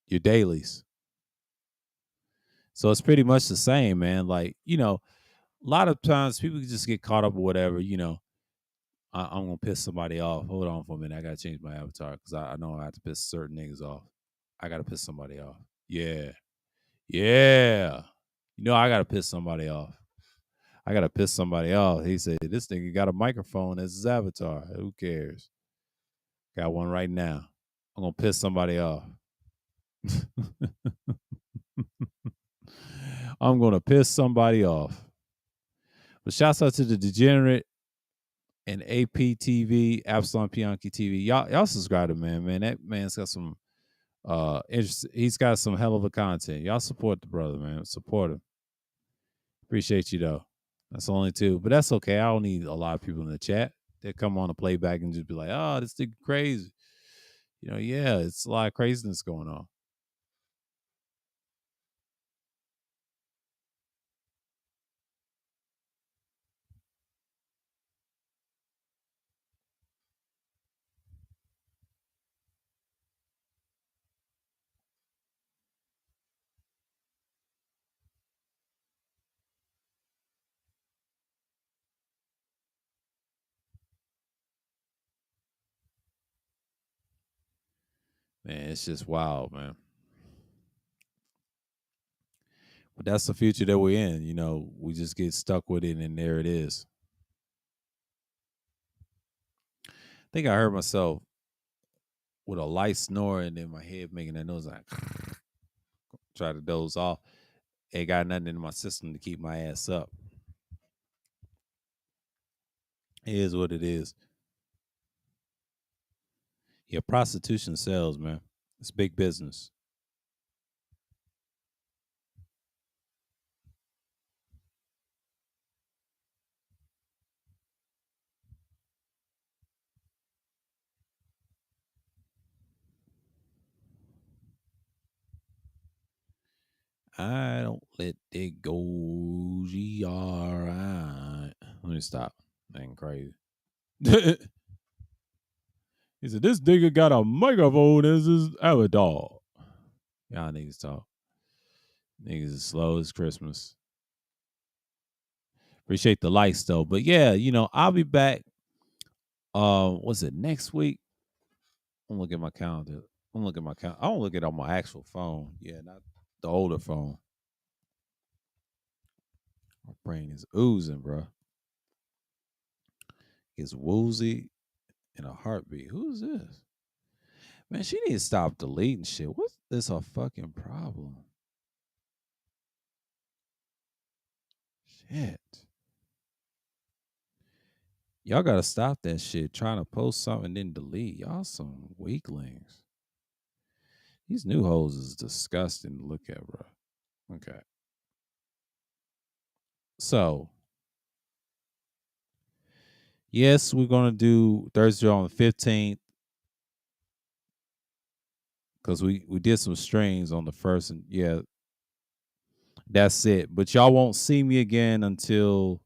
dailies. So it's pretty much the same, man. Like a lot of times people just get caught up with whatever. I'm gonna piss somebody off. Hold on for a minute. I gotta change my avatar because I know I have to piss certain niggas off. I gotta piss somebody off. Yeah, yeah. I gotta piss somebody off. I gotta piss somebody off. He said, "This nigga got a microphone as his avatar. Who cares? Got one right now. I'm gonna piss somebody off. I'm gonna piss somebody off." But shouts out to the Degenerate and APTV, Absalom Pianki TV. Y'all subscribe to man. Man, that man's got some interest. He's got some hell of a content. Y'all support the brother, man. Support him. Appreciate you though. That's only two, but that's okay. I don't need a lot of people in the chat. They come on to playback and just be like, "Oh, this thing crazy." Yeah, it's a lot of craziness going on. Man, it's just wild, man. But that's the future that we're in. We just get stuck with it, and there it is. I think I heard myself with a light snore and in my head making that noise like try to doze off. Ain't got nothing in my system to keep my ass up. It is what it is. Yeah, prostitution sells, man. It's big business. I don't let it go. GRI. Let me stop. That ain't crazy. He said, "This nigga got a microphone as his avatar." Y'all niggas talk. Niggas is slow as Christmas. Appreciate the likes though. But yeah, I'll be back. Was it next week? I'm looking at my calendar. I'm looking at my calendar. I don't look at it on my actual phone. Yeah, not the older phone. My brain is oozing, bro. It's woozy in a heartbeat. Who's this? Man, she needs to stop deleting shit. What's this a fucking problem? Shit. Y'all gotta stop that shit. Trying to post something and then delete. Y'all some weaklings. These new hoes is disgusting to look at, bro. Okay. So, yes, we're gonna do Thursday on the 15th because we did some streams on the first, and yeah, that's it. But y'all won't see me again until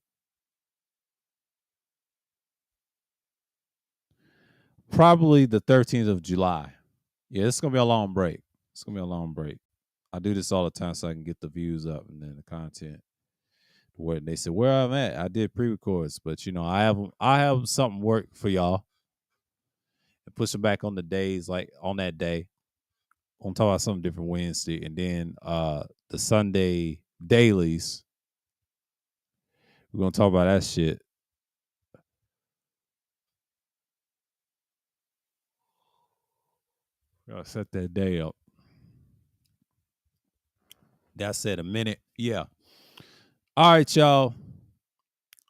probably the 13th of July. Yeah, it's gonna be a long break. It's gonna be a long break. I do this all the time so I can get the views up and then the content. Where they said where I'm at, I did pre-records, but I have something work for y'all and push them back on the days like on that day. I'm talk about something different Wednesday, and then the Sunday dailies. We're gonna talk about that shit. We're gonna set that day up. That's it. A minute. Yeah. All right, y'all.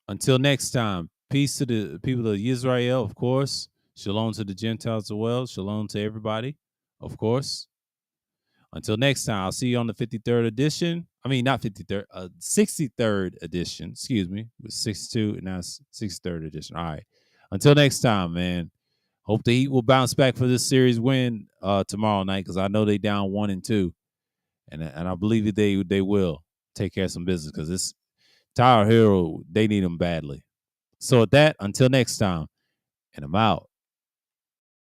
Until next time. Peace to the people of Israel, of course. Shalom to the Gentiles as well. Shalom to everybody, of course. Until next time, I'll see you on the 53rd edition. I mean, not 53rd, 63rd edition. Excuse me. It was 62 and now it's 63rd edition. All right. Until next time, man. Hope the Heat will bounce back for this series win tomorrow night because I know they down 1-2, and I believe that they will take care of some business because this Tyler Hero, they need him badly. So with that, until next time, and I'm out.